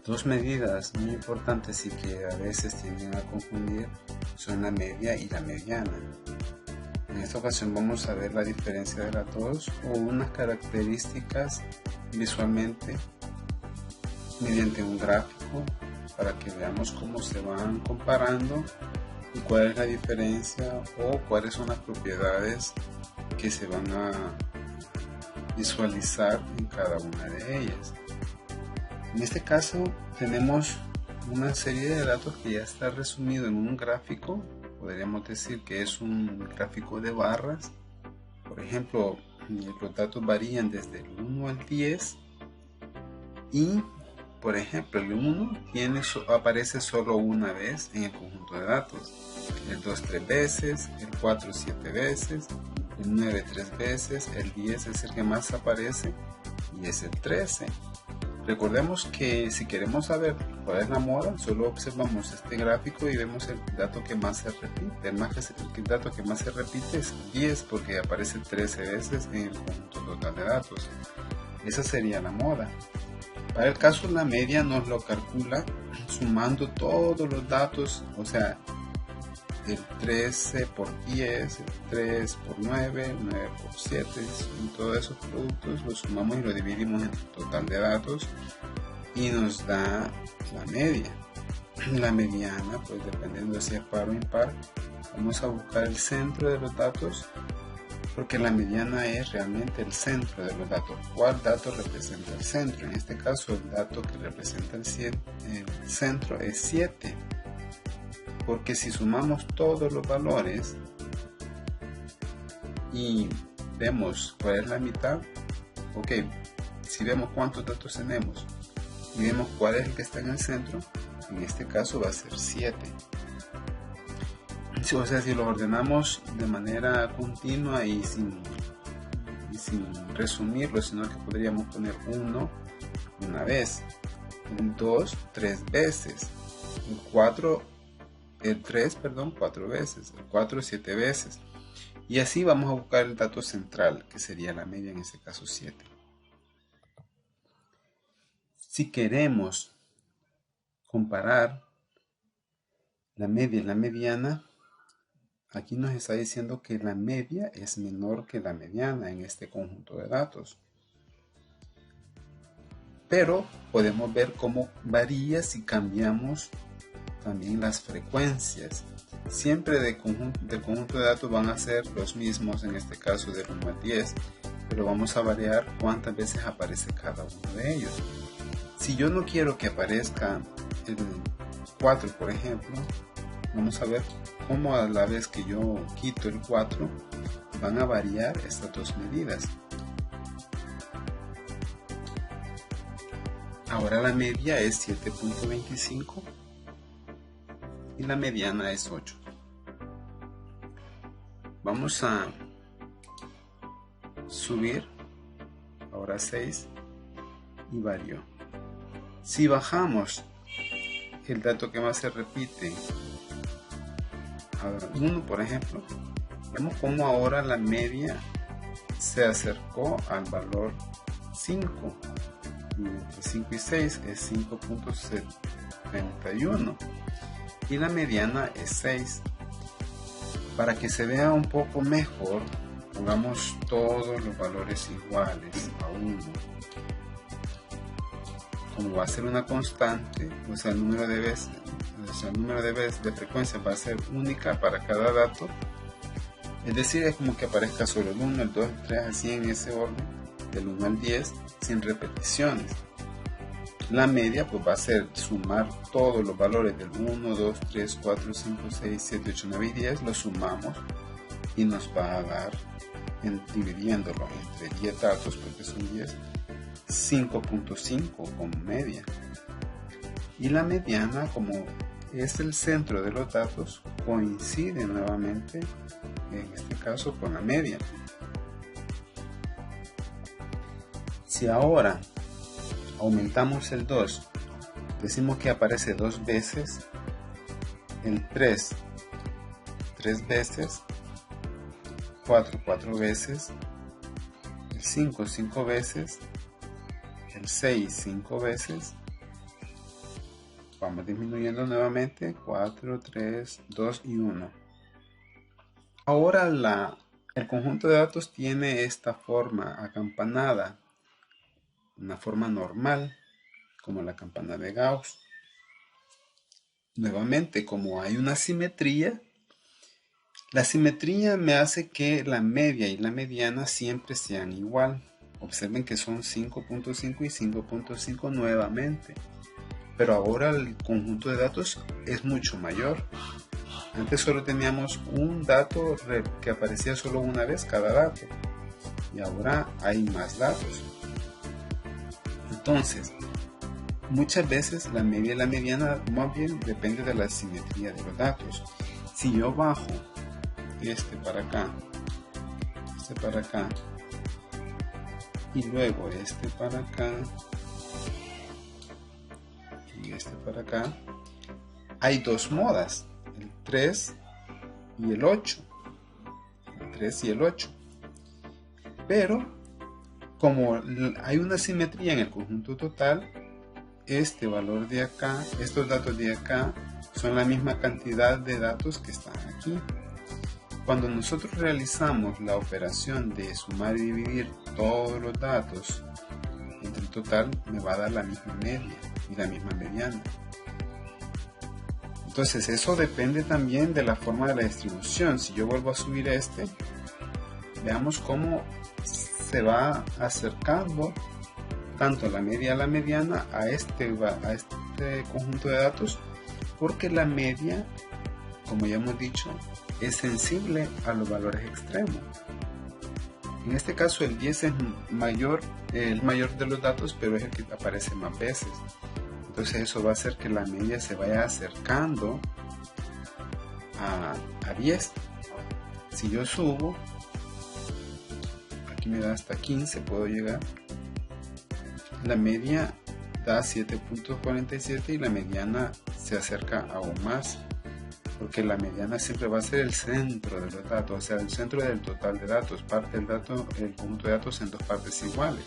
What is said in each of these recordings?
Dos medidas muy importantes y que a veces tienden a confundir son la media y la mediana. En esta ocasión vamos a ver la diferencia de las dos o unas características visualmente mediante un gráfico para que veamos cómo se van comparando y cuál es la diferencia o cuáles son las propiedades que se van a visualizar en cada una de ellas. En este caso tenemos una serie de datos que ya está resumido en un gráfico. Podríamos decir que es un gráfico de barras. Por ejemplo, los datos varían desde el 1 al 10 y, por ejemplo, el 1 aparece solo una vez en el conjunto de datos, el 2 3 veces, el 4 7 veces, el 9 3 veces, el 10 es el que más aparece y es el 13. Recordemos que si queremos saber cuál es la moda, solo observamos este gráfico y vemos el dato que más se repite. El dato que más se repite es 10 porque aparece 13 veces en el conjunto total de datos. Esa sería la moda. Para el caso la media nos lo calcula sumando todos los datos, o sea, el 13 por 10, el 3 por 9, 9 por 7, y todos esos productos los sumamos y lo dividimos en el total de datos y nos da la media. La mediana, pues dependiendo de si es par o impar, vamos a buscar el centro de los datos porque la mediana es realmente el centro de los datos. ¿Cuál dato representa el centro? En este caso el dato que representa el centro es 7. Porque si sumamos todos los valores y vemos cuál es la mitad, ok, si vemos cuántos datos tenemos y vemos cuál es el que está en el centro, en este caso va a ser 7. O sea, si lo ordenamos de manera continua y sin resumirlo, sino que podríamos poner 1 una vez, el 2 3 veces, el 3, 4 veces, el 4 7 veces. Y así vamos a buscar el dato central, que sería la media, en este caso 7. Si queremos comparar la media y la mediana, aquí nos está diciendo que la media es menor que la mediana en este conjunto de datos. Pero podemos ver cómo varía si cambiamos también las frecuencias. Siempre del conjunto de datos van a ser los mismos, en este caso del 1 al 10, pero vamos a variar cuántas veces aparece cada uno de ellos. Si yo no quiero que aparezca el 4, por ejemplo, vamos a ver cómo a la vez que yo quito el 4 van a variar estas dos medidas. Ahora la media es 7.25 y la mediana es 8. Vamos a subir ahora 6 y varió. Si bajamos el dato que más se repite, ahora 1 por ejemplo, vemos cómo ahora la media se acercó al valor 5. Y entre 5 y 6 es 5.71 y la mediana es 6. Para que se vea un poco mejor, pongamos todos los valores iguales a 1. Como va a ser una constante, pues el número de veces de frecuencia va a ser única para cada dato. Es decir, es como que aparezca solo el 1, el 2, el 3, así en ese orden, del 1 al 10, sin repeticiones. La media pues va a ser sumar todos los valores del 1, 2, 3, 4, 5, 6, 7, 8, 9 y 10, los sumamos y nos va a dar, dividiéndolo entre 10 datos, porque son 10, 5.5 como media. Y la mediana, como es el centro de los datos, coincide nuevamente, en este caso, con la media. Si ahora aumentamos el 2, decimos que aparece 2 veces, el 3 veces, 4 veces, el 5 veces, el 6 5 veces, Vamos disminuyendo nuevamente, 4, 3, 2 y 1. Ahora el conjunto de datos tiene esta forma acampanada, una forma normal, como la campana de Gauss. Nuevamente, como hay una simetría, la simetría me hace que la media y la mediana siempre sean igual. Observen que son 5.5 y 5.5 nuevamente. Pero ahora el conjunto de datos es mucho mayor. Antes solo teníamos un dato que aparecía solo una vez cada dato. Y ahora hay más datos. Entonces, muchas veces la media y la mediana más bien depende de la simetría de los datos. Si yo bajo este para acá y luego este para acá y este para acá, hay dos modas, el 3 y el 8, pero como hay una simetría en el conjunto total, este valor de acá, estos datos de acá son la misma cantidad de datos que están aquí. Cuando nosotros realizamos la operación de sumar y dividir todos los datos entre el total, me va a dar la misma media y la misma mediana. Entonces eso depende también de la forma de la distribución. Si yo vuelvo a subir veamos cómo se va acercando tanto la media a la mediana a este conjunto de datos, porque la media, como ya hemos dicho, es sensible a los valores extremos. En este caso el 10 es el mayor de los datos, pero es el que aparece más veces. Entonces eso va a hacer que la media se vaya acercando a 10. Si yo subo, aquí me da hasta 15, puedo llegar. La media da 7.47 y la mediana se acerca aún más, porque la mediana siempre va a ser el centro de los datos, o sea, el centro del total de datos, parte el conjunto de datos en dos partes iguales.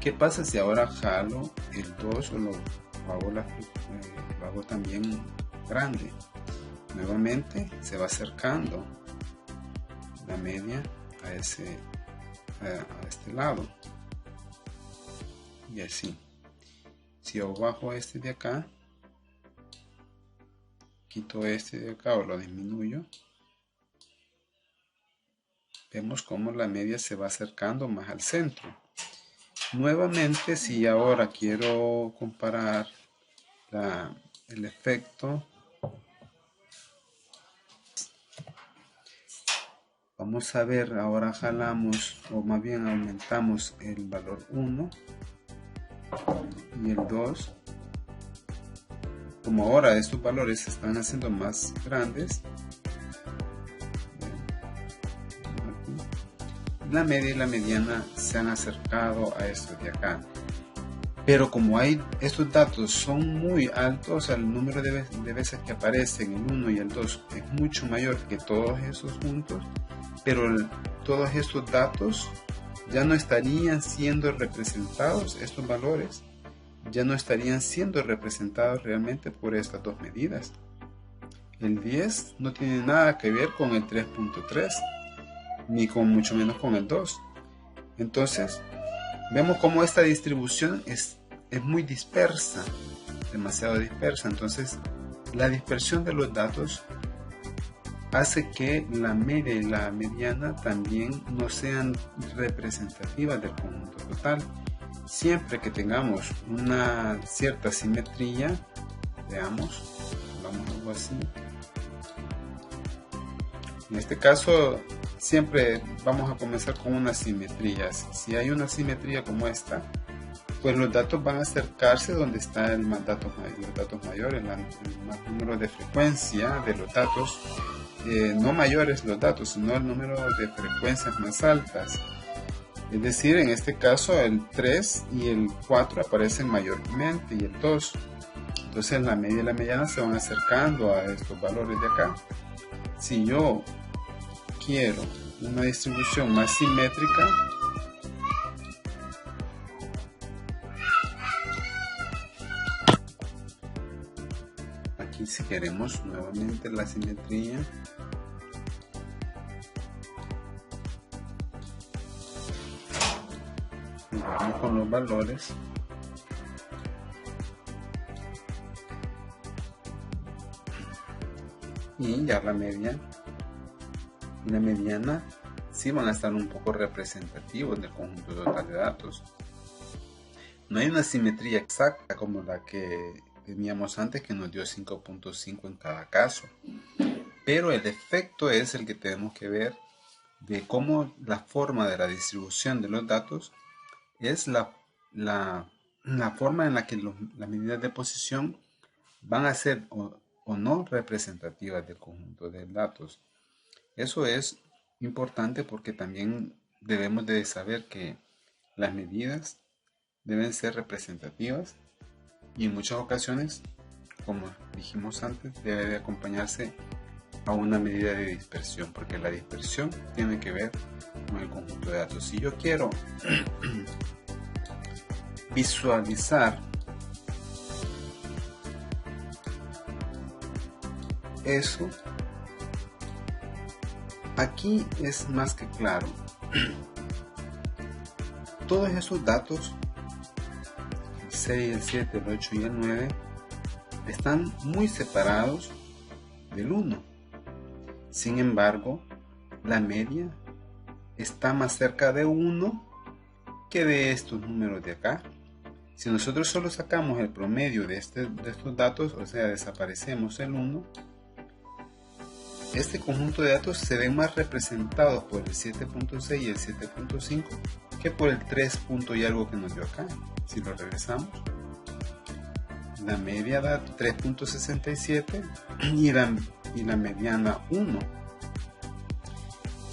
¿Qué pasa si ahora jalo el 2 o lo hago también grande? Nuevamente se va acercando la media a este lado. Y así. Si yo bajo este de acá, quito este de acá o lo disminuyo, vemos cómo la media se va acercando más al centro. Nuevamente, si ahora quiero comparar el efecto, vamos a ver, ahora jalamos o más bien aumentamos el valor 1 y el 2. Como ahora estos valores se están haciendo más grandes, la media y la mediana se han acercado a estos de acá. Pero como estos datos son muy altos, o sea, el número de veces que aparecen el 1 y el 2 es mucho mayor que todos esos juntos, pero todos estos datos ya no estarían siendo representados, estos valores ya no estarían siendo representados realmente por estas dos medidas. El 10 no tiene nada que ver con el 3.3, ni con mucho menos con el 2. Entonces, vemos cómo esta distribución es muy dispersa, demasiado dispersa. Entonces, la dispersión de los datos hace que la media y la mediana también no sean representativas del conjunto total. Siempre que tengamos una cierta simetría, veamos, hagamos algo así. En este caso, siempre vamos a comenzar con una simetría. Si hay una simetría como esta, pues los datos van a acercarse donde está los datos mayores, el más número de frecuencia de los datos, no mayores los datos, sino el número de frecuencias más altas. Es decir, en este caso el 3 y el 4 aparecen mayormente y el 2. Entonces la media y la mediana se van acercando a estos valores de acá. Si yo quiero una distribución más simétrica, aquí si queremos nuevamente la simetría, vamos con los valores. Y ya la media y la mediana sí van a estar un poco representativos del conjunto total de datos. No hay una simetría exacta como la que teníamos antes, que nos dio 5.5 en cada caso, pero el efecto es el que tenemos que ver de cómo la forma de la distribución de los datos es la forma en la que las medidas de posición van a ser o no representativas del conjunto de datos. Eso es importante porque también debemos de saber que las medidas deben ser representativas y en muchas ocasiones, como dijimos antes, debe de acompañarse a una medida de dispersión, porque la dispersión tiene que ver con el conjunto de datos. Si yo quiero visualizar eso, aquí es más que claro. Todos esos datos, el 6, el 7, el 8 y el 9, están muy separados del 1. Sin embargo, la media está más cerca de 1 que de estos números de acá. Si nosotros solo sacamos el promedio de estos datos, o sea, desaparecemos el 1, este conjunto de datos se ven más representados por el 7.6 y el 7.5 que por el 3 y algo que nos dio acá. Si lo regresamos, la media da 3.67 y la mediana 1.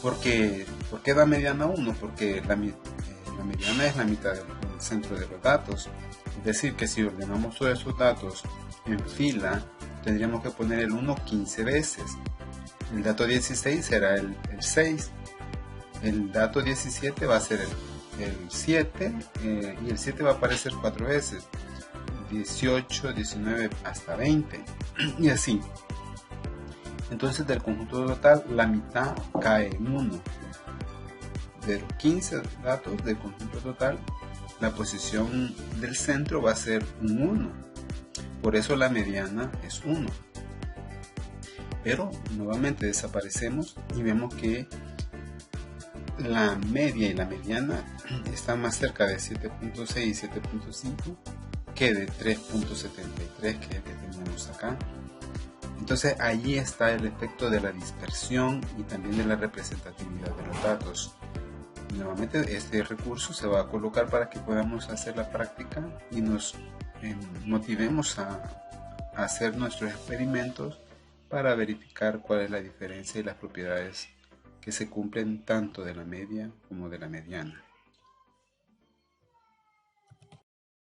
¿Por qué da mediana 1? Porque la mediana es la mitad del centro de los datos. Es decir, que si ordenamos todos esos datos en fila, tendríamos que poner el 1 15 veces. El dato 16 será el 6. El dato 17 va a ser el 7 y el 7 va a aparecer 4 veces. 18, 19 hasta 20 y así. Entonces del conjunto total la mitad cae en 1. De los 15 datos del conjunto total, la posición del centro va a ser un 1. Por eso la mediana es 1. Pero nuevamente desaparecemos y vemos que la media y la mediana están más cerca de 7.6 y 7.5 que de 3.73, que es el que teníamos acá. Entonces allí está el efecto de la dispersión y también de la representatividad de los datos. Nuevamente este recurso se va a colocar para que podamos hacer la práctica y nos motivemos a hacer nuestros experimentos para verificar cuál es la diferencia y las propiedades que se cumplen tanto de la media como de la mediana.